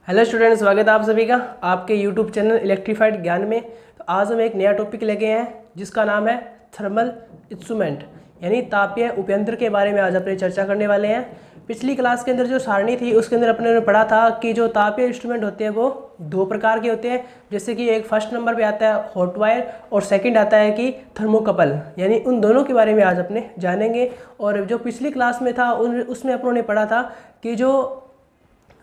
Hello students, स्वागत है आप सभी का आपके यूट्यूब चैनल इलेक्ट्रीफाइड ज्ञान में। तो आज हम एक नया टॉपिक लेके हैं जिसका नाम है थर्मल इंस्ट्रूमेंट यानी तापीय उपयंत्र के बारे में आज अपने चर्चा करने वाले हैं। पिछली क्लास के अंदर जो सारणी थी उसके अंदर अपने ने पढ़ा था कि जो तापीय इंस्ट्रूमेंट होते हैं वो दो प्रकार के होते हैं। जैसे कि एक फर्स्ट नंबर पे आता है हॉट वायर और सेकंड आता है कि थर्मोकपल, यानी उन दोनों के बारे में आज अपने जानेंगे। और जो पिछली क्लास में था उसमें अपनों ने पढ़ा था कि जो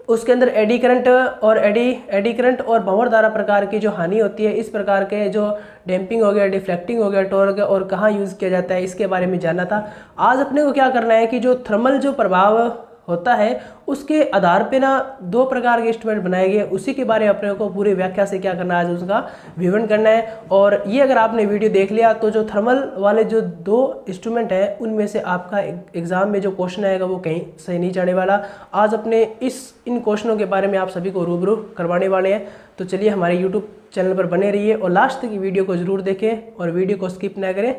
उसके अंदर एडी करंट और भंवर धारा प्रकार की जो हानि होती है, इस प्रकार के जो डैम्पिंग हो गया, डिफ्लेक्टिंग हो गया, टॉर्क और कहाँ यूज़ किया जाता है, इसके बारे में जानना था। आज अपने को क्या करना है कि जो थर्मल जो प्रभाव होता है उसके आधार पे ना दो प्रकार के इंस्ट्रूमेंट बनाए गए, उसी के बारे में अपने को पूरी व्याख्या से क्या करना है, आज उसका विवरण करना है। और ये अगर आपने वीडियो देख लिया तो जो थर्मल वाले जो दो इंस्ट्रूमेंट हैं उनमें से आपका एग्जाम में जो क्वेश्चन आएगा वो कहीं सही नहीं जाने वाला। आज अपने इन क्वेश्चनों के बारे में आप सभी को रूबरू करवाने वाले हैं। तो चलिए हमारे यूट्यूब चैनल पर बने रहिए और लास्ट तक वीडियो को ज़रूर देखें और वीडियो को स्किप ना करें।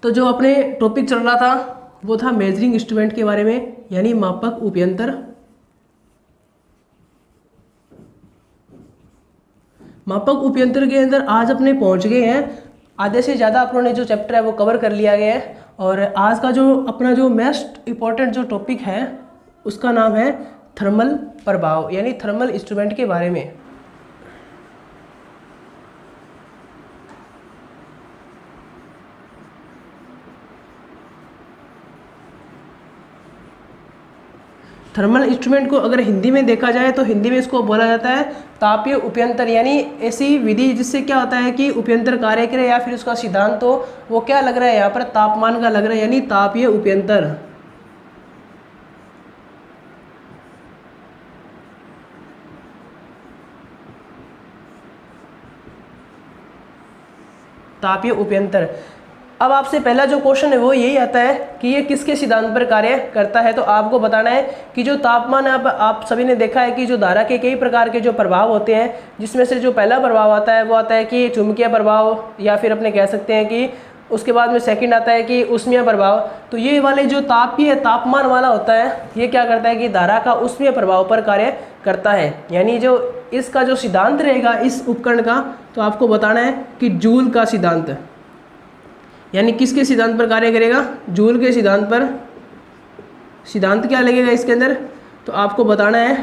तो जो अपने टॉपिक चल रहा था वो था मेजरिंग इंस्ट्रूमेंट के बारे में, यानी मापक उपयंत्र। मापक उपयंत्र के अंदर आज अपने पहुंच गए हैं। आधे से ज़्यादा अपनों ने जो चैप्टर है वो कवर कर लिया गया है। और आज का जो अपना जो मोस्ट इम्पॉर्टेंट जो टॉपिक है उसका नाम है थर्मल प्रभाव, यानी थर्मल इंस्ट्रूमेंट के बारे में। थर्मल इंस्ट्रूमेंट को अगर हिंदी में देखा जाए तो हिंदी में इसको बोला जाता है तापीय उपयंत्र, यानी ऐसी विधि जिससे क्या होता है कि उपयंत्र कार्य करे या फिर उसका सिद्धांत हो वो क्या लग रहा है, यहाँ पर तापमान का लग रहा है, यानी तापीय उपयंत्र। तापीय उपयंत्र। अब आपसे पहला जो क्वेश्चन है वो यही आता है कि ये किसके सिद्धांत पर कार्य करता है। तो आपको बताना है कि जो तापमान, अब आप सभी ने देखा है कि जो धारा के कई प्रकार के जो प्रभाव होते हैं, जिसमें से जो पहला प्रभाव आता है वो आता है कि चुंबकीय प्रभाव, या फिर अपने कह सकते हैं कि उसके बाद में सेकंड आता है कि ऊष्मीय प्रभाव। तो ये वाले जो तापमान वाला होता है ये क्या करता है कि धारा का ऊष्मीय प्रभाव पर कार्य करता है, यानी जो इसका जो सिद्धांत रहेगा इस उपकरण का, तो आपको बताना है कि जूल का सिद्धांत, यानी किसके सिद्धांत पर कार्य करेगा, जूल के सिद्धांत पर। सिद्धांत क्या लगेगा इसके अंदर, तो आपको बताना है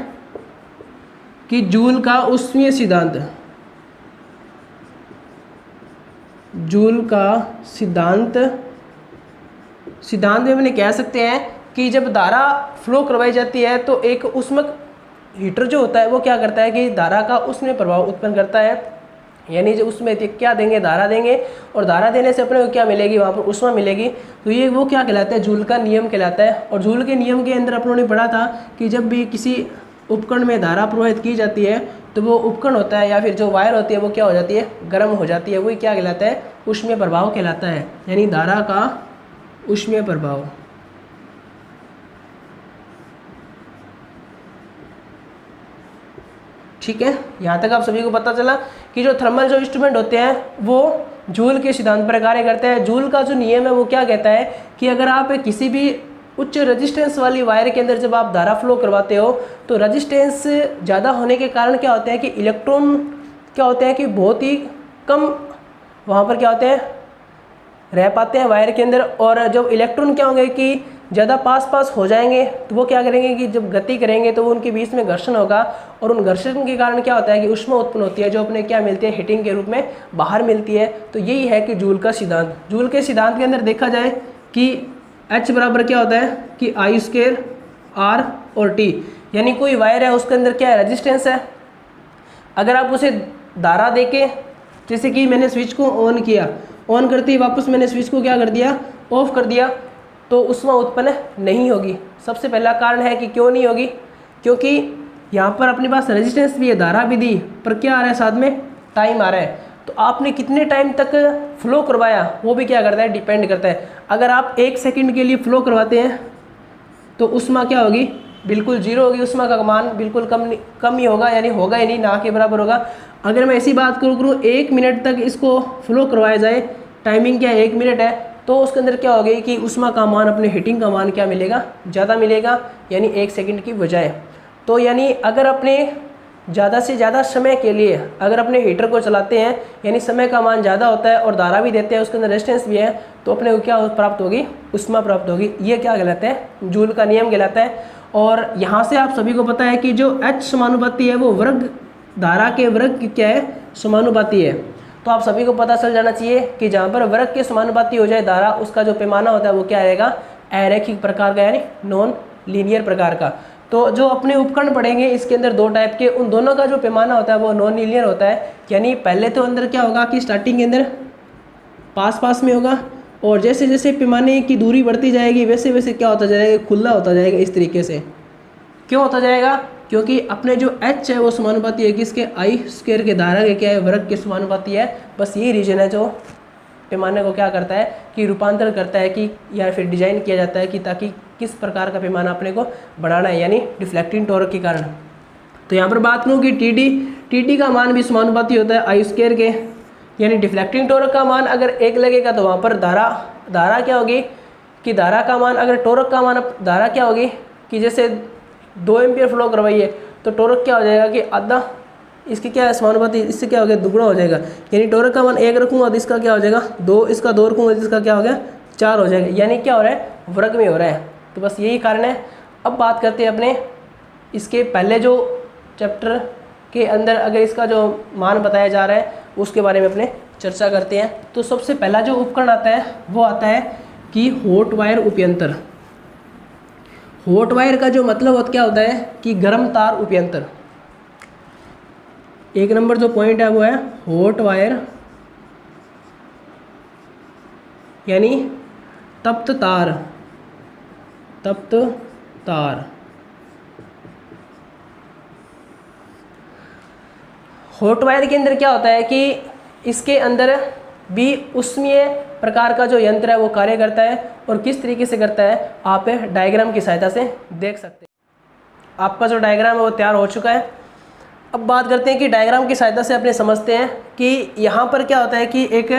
कि जूल का ऊष्मीय सिद्धांत। जूल का सिद्धांत में मैंने कह सकते हैं कि जब धारा फ्लो करवाई जाती है तो एक ऊष्मक हीटर जो होता है वो क्या करता है कि धारा का ऊष्मीय प्रभाव उत्पन्न करता है, यानी जो उसमें क्या देंगे, धारा देंगे, और धारा देने से अपने को क्या मिलेगी, वहाँ पर ऊष्मा मिलेगी। तो ये वो क्या कहलाता है, जूल का नियम कहलाता है। और जूल के नियम के अंदर अपनों ने पढ़ा था कि जब भी किसी उपकरण में धारा प्रवाहित की जाती है तो वो उपकरण होता है या फिर जो वायर होती है वो क्या हो जाती है, गर्म हो जाती है। वही क्या कहलाता है, ऊष्मीय प्रभाव कहलाता है, यानी धारा का ऊष्मीय प्रभाव। ठीक है, यहाँ तक आप सभी को पता चला कि जो थर्मल जो इंस्ट्रूमेंट होते हैं वो जूल के सिद्धांत पर कार्य करते हैं। जूल का जो नियम है वो क्या कहता है कि अगर आप किसी भी उच्च रेजिस्टेंस वाली वायर के अंदर जब आप धारा फ्लो करवाते हो तो रेजिस्टेंस ज़्यादा होने के कारण क्या होते हैं कि इलेक्ट्रॉन क्या होते हैं कि बहुत ही कम वहाँ पर क्या होते हैं, रह पाते हैं वायर के अंदर। और जब इलेक्ट्रॉन क्या होंगे कि ज़्यादा पास हो जाएंगे तो वो क्या करेंगे कि जब गति करेंगे तो वो उनके बीच में घर्षण होगा, और उन घर्षण के कारण क्या होता है कि ऊष्मा उत्पन्न होती है जो अपने क्या मिलती है, हीटिंग के रूप में बाहर मिलती है। तो यही है कि जूल का सिद्धांत। जूल के सिद्धांत के अंदर देखा जाए कि H बराबर क्या होता है कि I² R और T, यानी कोई वायर है उसके अंदर क्या है, रेजिस्टेंस है। अगर आप उसे धारा देके, जैसे कि मैंने स्विच को ऑन किया, ऑन करते ही वापस मैंने स्विच को क्या कर दिया, ऑफ कर दिया, तो ऊष्मा उत्पन्न नहीं होगी। सबसे पहला कारण है कि क्यों नहीं होगी, क्योंकि यहाँ पर अपने पास रेजिस्टेंस भी है, धारा भी दी, पर क्या आ रहा है साथ में, टाइम आ रहा है। तो आपने कितने टाइम तक फ्लो करवाया वो भी क्या करता है, डिपेंड करता है। अगर आप 1 सेकंड के लिए फ्लो करवाते हैं तो ऊष्मा क्या होगी, बिल्कुल जीरो होगी, ऊष्मा का मान बिल्कुल कम ही होगा, यानी होगा ही नहीं, ना के बराबर होगा। अगर मैं ऐसी बात करूँ 1 मिनट तक इसको फ्लो करवाया जाए, टाइमिंग क्या है 1 मिनट है, तो उसके अंदर क्या होगी कि ऊष्मा का मान, अपने हीटिंग का मान क्या मिलेगा, ज़्यादा मिलेगा, यानी 1 सेकंड की बजाय। तो यानी अगर अपने ज़्यादा से ज़्यादा समय के लिए अगर अपने हीटर को चलाते हैं, यानी समय का मान ज़्यादा होता है और धारा भी देते हैं, उसके अंदर रेजिस्टेंस भी है, तो अपने को क्या प्राप्त होगी, ऊष्मा प्राप्त होगी। ये क्या कहलाता है, जूल का नियम कहलाता है। और यहाँ से आप सभी को पता है कि जो H समानुपाती है वो वर्ग धारा के वर्ग की क्या है, समानुपाती है। तो आप सभी को पता चल जाना चाहिए कि जहाँ पर वर्ग के समानुपाती हो जाए धारा, उसका जो पैमाना होता है वो क्या रहेगा, अरैखिक प्रकार का, यानी नॉन लीनियर प्रकार का। तो जो अपने उपकरण पढ़ेंगे इसके अंदर दो टाइप के, उन दोनों का जो पैमाना होता है वो नॉन लीनियर होता है। यानी पहले तो अंदर क्या होगा कि स्टार्टिंग के अंदर पास पास में होगा, और जैसे जैसे पैमाने की दूरी बढ़ती जाएगी वैसे वैसे क्या होता जाएगा, खुला होता जाएगा इस तरीके से। क्यों होता जाएगा, क्योंकि अपने जो H है वो समानुपाती है किसके, आई स्क्वायर के, धारा के क्या है, वर्ग के समानुपाती है। बस यही रीजन है जो पैमाने को क्या करता है कि रूपांतर करता है कि या फिर डिजाइन किया जाता है कि ताकि किस प्रकार का पैमाना अपने को बढ़ाना है, यानी डिफ्लेक्टिंग टॉर्क के कारण। तो यहाँ पर बात करूँ कि टी का मान भी समानुपाती होता है आई स्क्वायर के, यानी डिफ्लेक्टिंग टॉर्क का मान अगर 1 लगेगा तो वहाँ पर धारा क्या होगी कि धारा का मान, अगर टॉर्क का मान धारा क्या होगी कि जैसे 2 एम्पियर फ्लो करवाइए तो टॉर्क क्या हो जाएगा कि आधा इसके क्या है समानुपाती, इससे क्या हो गया, दुगुना हो जाएगा। यानी टॉर्क का मान 1 रखूँगा तो इसका क्या हो जाएगा 2, इसका 2 रखूँगा तो इसका क्या हो गया 4 हो जाएगा। यानी क्या हो रहा है, वर्ग में हो रहा है। तो बस यही कारण है। अब बात करते हैं अपने इसके पहले जो चैप्टर के अंदर अगर इसका जो मान बताया जा रहा है उसके बारे में अपने चर्चा करते हैं। तो सबसे पहला जो उपकरण आता है वो आता है कि हॉट वायर उपयंत्र। हॉट वायर का जो मतलब क्या होता है कि गर्म तार उपयंत्र। 1 नंबर जो पॉइंट है वो है हॉट वायर, यानी तप्त तार। हॉट वायर के अंदर क्या होता है कि इसके अंदर भी उष्मीय प्रकार का जो यंत्र है वो कार्य करता है, और किस तरीके से करता है आप डायग्राम की सहायता से देख सकते हैं। आपका जो डायग्राम है वो तैयार हो चुका है। अब बात करते हैं कि डायग्राम की सहायता से अपने समझते हैं कि यहाँ पर क्या होता है कि एक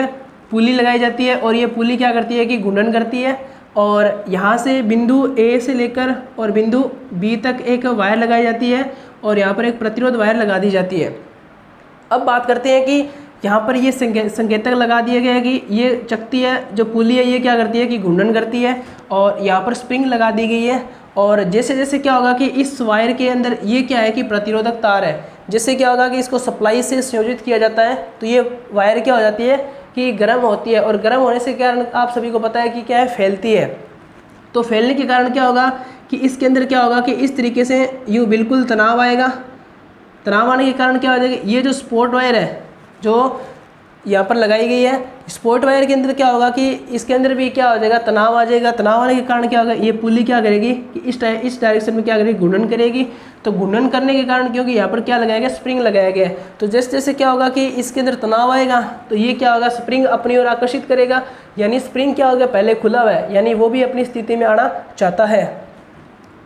पुली लगाई जाती है, और ये पुली क्या करती है कि घूर्णन करती है, और यहाँ से बिंदु A से लेकर और बिंदु B तक एक वायर लगाई जाती है, और यहाँ पर एक प्रतिरोध वायर लगा दी जाती है। अब बात करते हैं कि यहाँ पर ये संकेतक लगा दिया गया है कि ये चकती है, जो पुली है ये क्या करती है कि घूर्णन करती है, और यहाँ पर स्प्रिंग लगा दी गई है। और जैसे जैसे क्या होगा कि इस वायर के अंदर ये क्या है कि प्रतिरोधक तार है, जिससे क्या होगा कि इसको सप्लाई से संयोजित किया जाता है, तो ये वायर क्या हो जाती है कि गर्म होती है, और गर्म होने से कारण आप सभी को पता है कि क्या है, फैलती है। तो फैलने के कारण क्या होगा कि इसके अंदर क्या होगा कि इस तरीके से यूँ बिल्कुल तनाव आएगा। तनाव आने के कारण क्या हो जाएगा, ये जो स्पॉट वायर है जो यहाँ पर लगाई गई है, स्पॉट वायर के अंदर क्या होगा कि इसके अंदर भी क्या हो जाएगा, तनाव आ जाएगा। तनाव आने के कारण क्या होगा, ये पुली क्या करेगी कि इस डायरेक्शन में क्या करेगी, घूर्णन करेगी। तो घूर्णन करने के कारण क्योंकि यहाँ पर क्या लगाया गया, स्प्रिंग लगाया गया है, तो जैसे जैसे क्या होगा कि इसके अंदर तनाव आएगा तो ये क्या होगा, स्प्रिंग अपनी ओर आकर्षित करेगा। यानी स्प्रिंग क्या होगा, पहले खुला हुआ है, यानी वो भी अपनी स्थिति में आना चाहता है।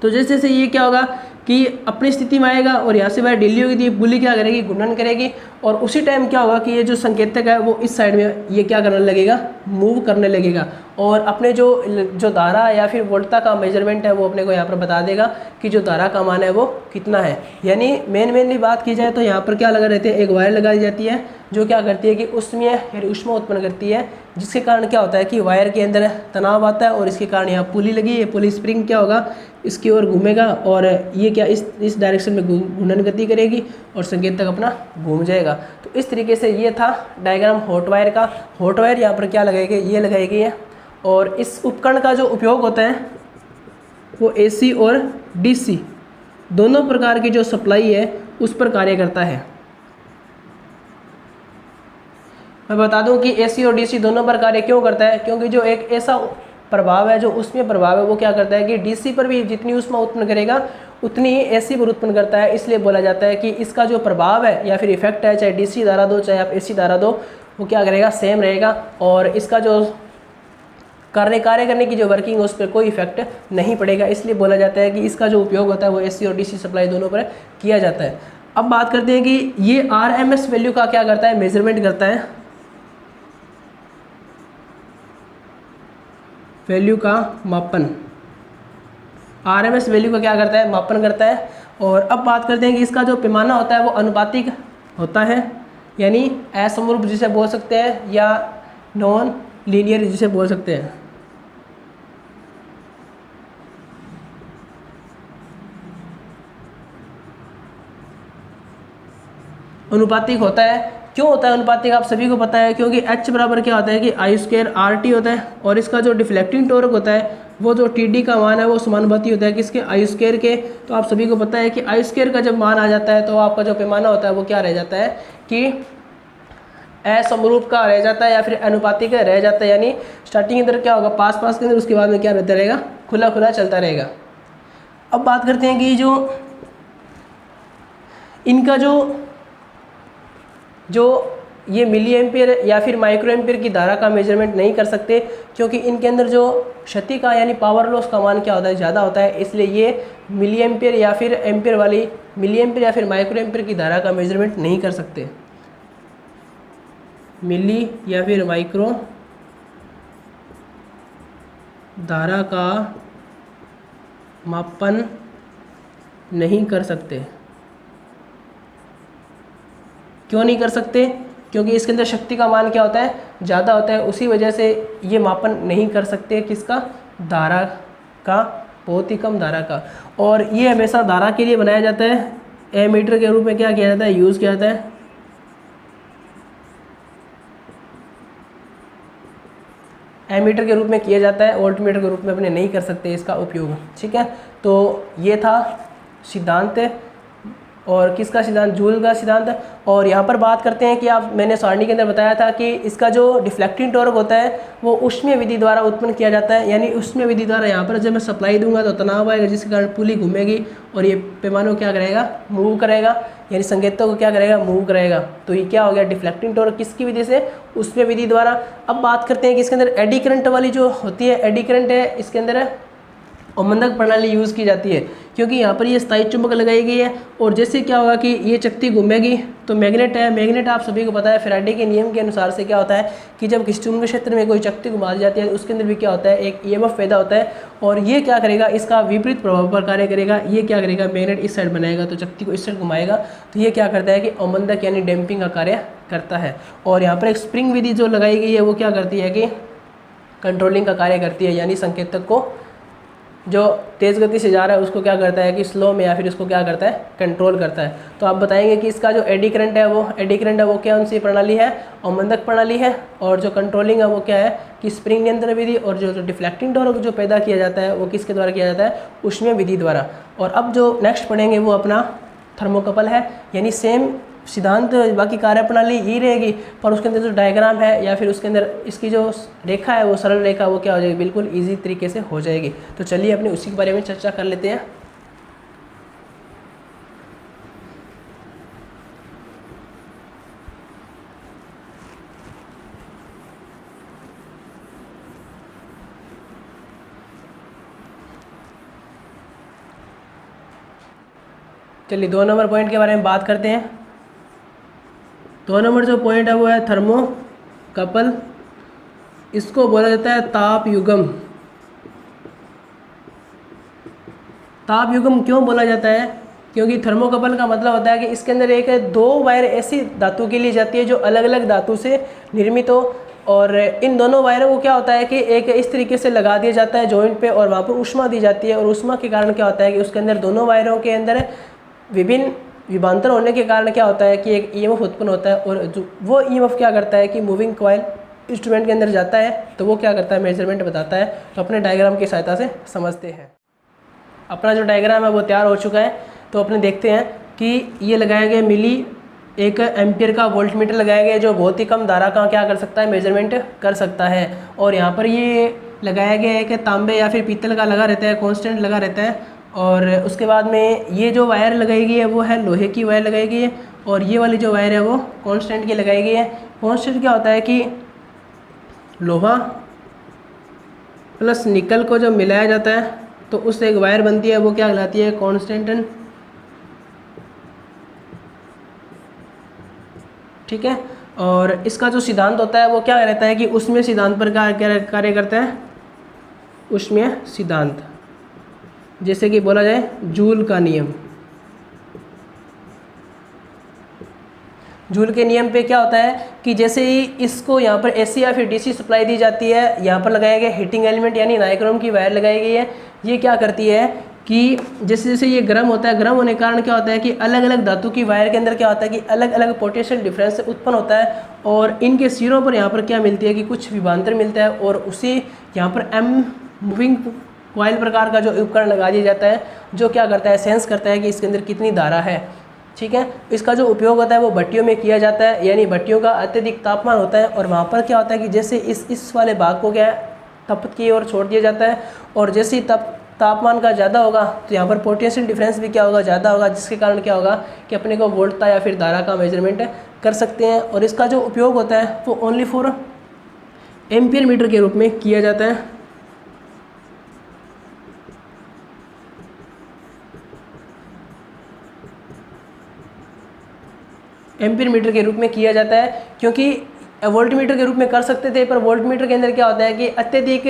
तो जैसे जैसे ये क्या होगा कि अपनी स्थिति में आएगा, और यहाँ से वायर ढीली होगी तो ये पुली क्या करेगी, घूर्णन करेगी, और उसी टाइम क्या होगा कि ये जो संकेतक है वो इस साइड में ये क्या करने लगेगा, मूव करने लगेगा, और अपने जो धारा या फिर वोल्टता का मेजरमेंट है वो अपने को यहाँ पर बता देगा कि जो धारा का मान है वो कितना है। यानी मेनली बात की जाए तो यहाँ पर क्या लगा रहती है, एक वायर लगाई जाती है जो क्या करती है कि उष्मीय यानी ऊष्मा उत्पन्न करती है, जिसके कारण क्या होता है कि वायर के अंदर तनाव आता है, और इसके कारण यहाँ पुली लगी है, पुली स्प्रिंग क्या होगा इसकी ओर घूमेगा, और ये क्या इस डायरेक्शन में घूर्णन गति करेगी, और संकेतक अपना घूम जाएगा। तो इस तरीके से ये था डायग्राम हॉट वायर का। हॉट वायर यहाँ पर क्या लगाई गई, ये लगाई गई है, और इस उपकरण का जो उपयोग होता है वो AC और DC दोनों प्रकार की जो सप्लाई है उस पर कार्य करता है। मैं बता दूं कि AC और DC दोनों पर कार्य क्यों करता है, क्योंकि जो एक ऐसा प्रभाव है जो उसमें प्रभाव है वो क्या करता है कि DC पर भी जितनी ऊष्मा उत्पन्न करेगा उतनी ही AC पर उत्पन्न करता है। इसलिए बोला जाता है कि इसका जो प्रभाव है या फिर इफेक्ट है, चाहे DC धारा दो चाहे आप AC धारा दो, वो क्या करेगा, सेम रहेगा, और इसका जो कार्य करने की जो वर्किंग है उस पर कोई इफेक्ट नहीं पड़ेगा। इसलिए बोला जाता है कि इसका जो उपयोग होता है वो AC और DC सप्लाई दोनों पर किया जाता है। अब बात करते हैं कि ये RMS वैल्यू का क्या करता है, मेजरमेंट करता है, वैल्यू का मापन। RMS वैल्यू का क्या करता है, मापन करता है। और अब बात करते हैं कि इसका जो पैमाना होता है वो अनुपातिक होता है, यानी असमरूप जिसे बोल सकते हैं या नॉन लीनियर जिसे बोल सकते हैं। अनुपातिक होता है। क्यों होता है अनुपातिक, आप सभी को पता है, क्योंकि h बराबर क्या होता है कि आई स्क्वायर आर टी होता है, और इसका जो डिफ्लेक्टिंग टॉर्क होता है वो जो टी डी का मान है वो समानुपाती होता है किसके, आई स्क्वायर के। तो आप सभी को पता है कि आई स्क्वायर का जब मान आ जाता है तो आपका जो पैमाना होता है वो क्या रह जाता है कि असमरूप का रह जाता है या फिर अनुपातिक का रह जाता है, यानी स्टार्टिंग के अंदर क्या होगा पास पास के अंदर, उसके बाद में क्या रहता रहेगा, खुला खुला चलता रहेगा। अब बात करते हैं कि जो इनका जो ये मिली एम्पियर या फिर माइक्रो एम्पियर की धारा का मेजरमेंट नहीं कर सकते, क्योंकि इनके अंदर जो क्षति का यानी पावर लॉस का मान क्या होता है, ज़्यादा होता है, इसलिए ये मिली एम्पियर या फिर एम्पियर वाली मिली एम्पियर या फिर माइक्रो एम्पियर की धारा का मेजरमेंट नहीं कर सकते। मिली या फिर माइक्रो धारा का मापन नहीं कर सकते। क्यों नहीं कर सकते, क्योंकि इसके अंदर शक्ति का मान क्या होता है, ज़्यादा होता है, उसी वजह से ये मापन नहीं कर सकते किसका, धारा का, बहुत ही कम धारा का। और ये हमेशा धारा के लिए बनाया जाता है, एमीटर के रूप में क्या किया जाता है, यूज़ किया जाता है। एमीटर के रूप में किया जाता है, वोल्टमीटर के रूप में अपने नहीं कर सकते इसका उपयोग। ठीक है, तो ये था सिद्धांत, और किसका सिद्धांत, जूल का सिद्धांत। और यहाँ पर बात करते हैं कि मैंने सारणी के अंदर बताया था कि इसका जो डिफ्लेक्टिंग टॉर्क होता है वो ऊष्मीय विधि द्वारा उत्पन्न किया जाता है, यानी ऊष्मीय विधि द्वारा यहाँ पर जब मैं सप्लाई दूंगा तो तनाव आएगा, जिसके कारण पुली घूमेगी और ये पैमानों क्या करेगा, मूव करेगा, यानी संकेतों को क्या करेगा, मूव करेगा। तो ये क्या हो गया, डिफ्लेक्टिंग टॉर्क किसकी विधि से, ऊष्मीय विधि द्वारा। अब बात करते हैं कि इसके अंदर एडी करंट वाली जो होती है, एडी करंट है, इसके अंदर अवमंदक प्रणाली यूज़ की जाती है, क्योंकि यहाँ पर ये स्थायी चुंबक लगाई गई है, और जैसे क्या होगा कि ये चकती घूमेगी तो मैग्नेट है, मैग्नेट आप सभी को पता है फैराडे के नियम के अनुसार से क्या होता है कि जब किसी चुंबकीय क्षेत्र में कोई चकती घुमा दी जाती है तो उसके अंदर भी क्या होता है, एक ईएमएफ पैदा होता है, और ये क्या करेगा, इसका विपरीत प्रभाव पर कार्य करेगा। ये क्या करेगा, मैग्नेट इस साइड बनाएगा तो चकती को इस साइड घुमाएगा, तो ये क्या करता है कि अवमंदक यानी डैम्पिंग का कार्य करता है। और यहाँ पर एक स्प्रिंग विधि जो लगाई गई है वो क्या करती है कि कंट्रोलिंग का कार्य करती है, यानी संकेतक को जो तेज़ गति से जा रहा है उसको क्या करता है कि स्लो में या फिर उसको क्या करता है, कंट्रोल करता है। तो आप बताएंगे कि इसका जो एडी करंट है वो क्या उनसी प्रणाली है, अवमंदक प्रणाली है, और जो कंट्रोलिंग है वो क्या है कि स्प्रिंग नियंत्रण विधि, और जो डिफ्लेक्टिंग टॉर्क जो पैदा किया जाता है वो किसके द्वारा किया जाता है, ऊष्मीय विधि द्वारा। और अब जो नेक्स्ट पढ़ेंगे वो अपना थर्मोकपल है, यानी सेम सिद्धांत बाकी कार्यप्रणाली ही रहेगी, पर उसके अंदर जो डायग्राम है या फिर उसके अंदर इसकी जो रेखा है वो सरल रेखा वो क्या हो जाएगी, बिल्कुल इजी तरीके से हो जाएगी। तो चलिए अपने उसी के बारे में चर्चा कर लेते हैं। चलिए 2 नंबर पॉइंट के बारे में बात करते हैं। 2 नंबर जो पॉइंट है वो है थर्मोकपल। इसको बोला जाता है ताप युग्म। ताप युग्म क्यों बोला जाता है, क्योंकि थर्मोकपल का मतलब होता है कि इसके अंदर एक 2 वायर ऐसी धातु की ली जाती है जो अलग अलग धातु से निर्मित हो, और इन दोनों वायरों को क्या होता है कि एक इस तरीके से लगा दिया जाता है जॉइंट पे, और वहाँ पर ऊष्मा दी जाती है, और ऊष्मा के कारण क्या होता है कि उसके अंदर दोनों वायरों के अंदर विभिन्न विभांतर होने के कारण क्या होता है कि एक ईएमएफ उत्पन्न होता है, और जो वो ईएमएफ क्या करता है कि मूविंग कॉइल इंस्ट्रूमेंट के अंदर जाता है, तो वो क्या करता है, मेजरमेंट बताता है। तो अपने डायग्राम की सहायता से समझते हैं। अपना जो डायग्राम है वो तैयार हो चुका है, तो अपने देखते हैं कि ये लगाया गया मिली 1 एम्पियर का वोल्टमीटर लगाया गया जो बहुत ही कम धारा का क्या कर सकता है, मेजरमेंट कर सकता है। और यहाँ पर ये लगाया गया है कि तांबे या फिर पीतल का लगा रहता है, कॉन्स्टेंट लगा रहता है। और उसके बाद में ये जो वायर लगाई गई है वो है लोहे की वायर लगाई गई है, और ये वाली जो वायर है वो कांस्टेंट की लगाई गई है। कांस्टेंट क्या होता है कि लोहा प्लस निकल को जब मिलाया जाता है तो उससे एक वायर बनती है, वो क्या कहलाती है, कांस्टेंट। ठीक है, और इसका जो सिद्धांत होता है वो क्या रहता है कि उसमें सिद्धांत पर कार्य करता है, उसमें सिद्धांत, जैसे कि बोला जाए जूल का नियम। जूल के नियम पे क्या होता है कि जैसे ही इसको यहाँ पर एसी या फिर डीसी सप्लाई दी जाती है, यहाँ पर लगाया गया हीटिंग एलिमेंट यानी नाइक्रोम की वायर लगाई गई है, ये क्या करती है कि जैसे जैसे ये गर्म होता है, गर्म होने के कारण क्या होता है कि अलग अलग धातु की वायर के अंदर क्या होता है कि अलग अलग पोटेंशियल डिफरेंस उत्पन्न होता है, और इनके सिरों पर यहाँ पर क्या मिलती है कि कुछ विभवांतर मिलता है, और उसी यहाँ पर एम मूविंग कॉइल प्रकार का जो उपकरण लगा दिया जाता है, जो क्या करता है, सेंस करता है कि इसके अंदर कितनी धारा है। ठीक है, इसका जो उपयोग होता है वो भट्टियों में किया जाता है, यानी भट्टियों का अत्यधिक तापमान होता है, और वहाँ पर क्या होता है कि जैसे इस वाले भाग को क्या तपत की ओर छोड़ दिया जाता है, और जैसे ही तापमान का ज़्यादा होगा तो यहाँ पर पोटेंशियल डिफरेंस भी क्या होगा, ज़्यादा होगा, जिसके कारण क्या होगा कि अपने को वोल्टता या फिर धारा का मेजरमेंट कर सकते हैं। और इसका जो उपयोग होता है वो ओनली फॉर एम्पियर मीटर के रूप में किया जाता है। एम्पियर मीटर के रूप में किया जाता है, क्योंकि वोल्ट मीटर के रूप में कर सकते थे, पर वोल्ट मीटर के अंदर क्या होता है कि अत्यधिक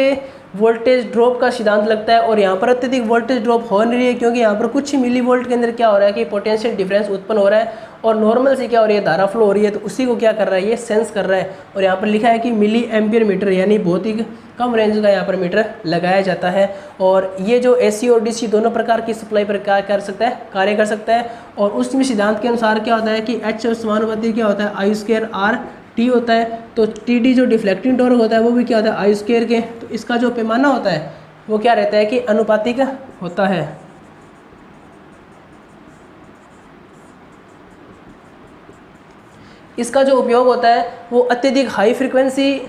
वोल्टेज ड्रॉप का सिद्धांत लगता है, और यहाँ पर अत्यधिक वोल्टेज ड्रॉप हो नहीं रही है, क्योंकि यहाँ पर कुछ ही मिली वोल्ट के अंदर क्या हो रहा है कि पोटेंशियल डिफरेंस उत्पन्न हो रहा है, और नॉर्मल से क्या हो रही है, धारा फ्लो हो रही है, तो उसी को क्या कर रहा है, ये सेंस कर रहा है। और यहाँ पर लिखा है कि मिली एम्पियर मीटर, यानी बहुत ही कम रेंज का यहाँ पर मीटर लगाया जाता है। और ये जो एसी और डीसी दोनों प्रकार की सप्लाई पर क्या कर सकता है, कार्य कर सकता है। और उसमें सिद्धांत के अनुसार क्या होता है कि एच समानुपाती क्या होता है, आई स्क्वायर आर टी होता है। तो टी डी जो डिफ्लेक्टिंग टॉर्क होता है वो भी क्या होता है, आई स्क्वायर के। तो इसका जो पैमाना होता है वो क्या रहता है कि अनुपातिक होता है। इसका जो उपयोग होता है वो अत्यधिक हाई फ्रीक्वेंसी,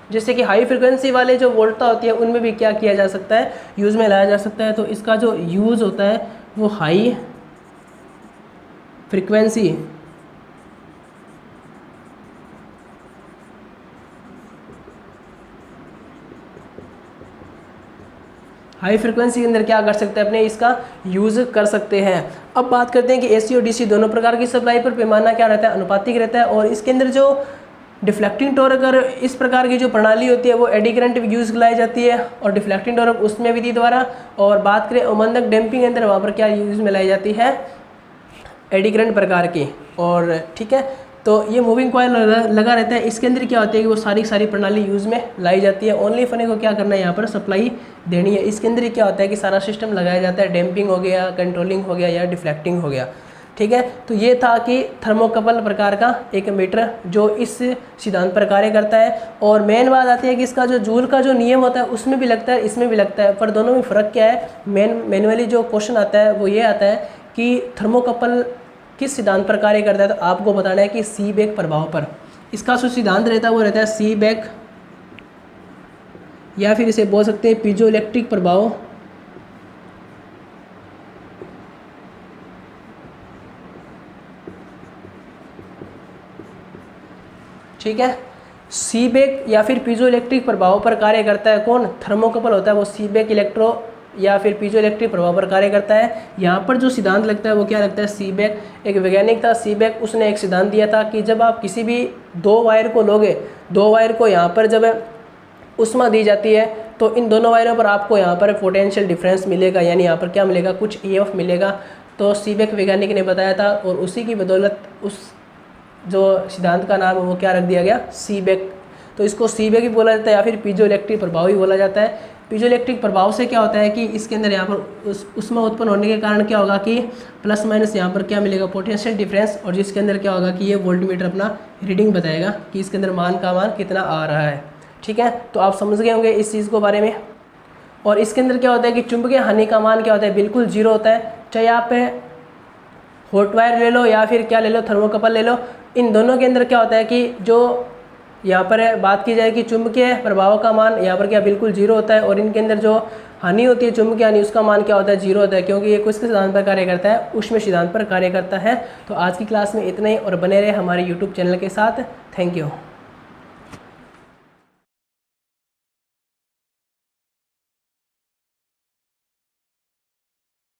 जैसे कि हाई फ्रीक्वेंसी वाले जो वोल्टता होती है उनमें भी क्या किया जा सकता है, यूज़ में लाया जा सकता है। तो इसका जो यूज़ होता है वो हाई फ्रीक्वेंसी के अंदर क्या कर सकते हैं, अपने इसका यूज़ कर सकते हैं। अब बात करते हैं कि एसी और डीसी दोनों प्रकार की सप्लाई पर पैमाना क्या रहता है, अनुपातिक रहता है। और इसके अंदर जो डिफ्लेक्टिंग टॉर्क और इस प्रकार की जो प्रणाली होती है वो एडी करंट यूज़ लाई जाती है, और डिफ्लेक्टिंग टॉर्क उसमें विधि द्वारा। और बात करें अवमंदक डैम्पिंग के अंदर, वहाँ पर क्या यूज़ में लाई जाती है, एडी करंट प्रकार की। और ठीक है, तो ये मूविंग कॉइल लगा रहता है, इसके अंदर क्या होता है कि वो सारी प्रणाली यूज़ में लाई जाती है। ओनली फने को क्या करना है, यहाँ पर सप्लाई देनी है। इसके अंदर क्या होता है कि सारा सिस्टम लगाया जाता है, डैम्पिंग हो गया, कंट्रोलिंग हो गया या डिफ्लेक्टिंग हो गया। ठीक है, तो ये था कि थर्मोकपल प्रकार का एक मीटर जो इस सिद्धांत पर कार्य करता है। और मेन बात आती है कि इसका जो जूल का जो नियम होता है उसमें भी लगता है, इसमें भी लगता है, पर दोनों में फ़र्क क्या है। मैनुअली जो क्वेश्चन आता है वो ये आता है कि थर्मोकपल किस सिद्धांत पर कार्य करता है, तो आपको बताना है कि सीबेक प्रभाव पर। इसका जो सिद्धांत रहता है वो रहता है सीबेक, या फिर इसे बोल सकते हैं पीजो इलेक्ट्रिक प्रभाव। ठीक है, सीबेक या फिर पीजो इलेक्ट्रिक प्रभाव पर कार्य करता है कौन, थर्मोकपल होता है वो सीबेक इलेक्ट्रो या फिर पीजो इलेक्ट्रिक प्रभाव पर कार्य करता है। यहाँ पर जो सिद्धांत लगता है वो क्या लगता है, सीबेक। एक वैज्ञानिक था सीबेक, उसने एक सिद्धांत दिया था कि जब आप किसी भी दो वायर को लोगे, दो वायर को यहाँ पर जब उष्मा दी जाती है तो इन दोनों वायरों पर आपको यहाँ पर पोटेंशियल डिफरेंस मिलेगा, यानी यहाँ पर क्या मिलेगा, कुछ ईएफ मिलेगा। तो सीबेक वैज्ञानिक ने बताया था, और उसी की बदौलत उस जो सिद्धांत का नाम है वो क्या रख दिया गया, सीबेक। तो इसको सीबेक भी बोला जाता है या फिर पीजो इलेक्ट्रिक प्रभाव भी बोला जाता है। पीजो इलेक्ट्रिक प्रभाव से क्या होता है कि इसके अंदर यहाँ पर उष्मा उत्पन्न होने के कारण क्या होगा कि प्लस माइनस यहाँ पर क्या मिलेगा, पोटेंशियल डिफरेंस, और जिसके अंदर क्या होगा कि ये वोल्टमीटर अपना रीडिंग बताएगा कि इसके अंदर मान कितना आ रहा है। ठीक है, तो आप समझ गए होंगे इस चीज़ को बारे में। और इसके अंदर क्या होता है कि चुंबकीय हानि का मान क्या होता है, बिल्कुल जीरो होता है। चाहे आप हॉट वायर ले लो या फिर क्या ले लो, थर्मोकपल ले लो, इन दोनों के अंदर क्या होता है कि जो यहाँ पर बात की जाए कि चुंबकीय प्रभाव का मान यहाँ पर क्या बिल्कुल जीरो होता है, और इनके अंदर जो हानि होती है चुंबकीय हानि, उसका मान क्या होता है, जीरो होता है, क्योंकि ये किसके सिद्धांत पर कार्य करता है, ऊष्मीय सिद्धांत पर कार्य करता है। तो आज की क्लास में इतना ही, और बने रहे हमारे यूट्यूब चैनल के साथ। Thank you.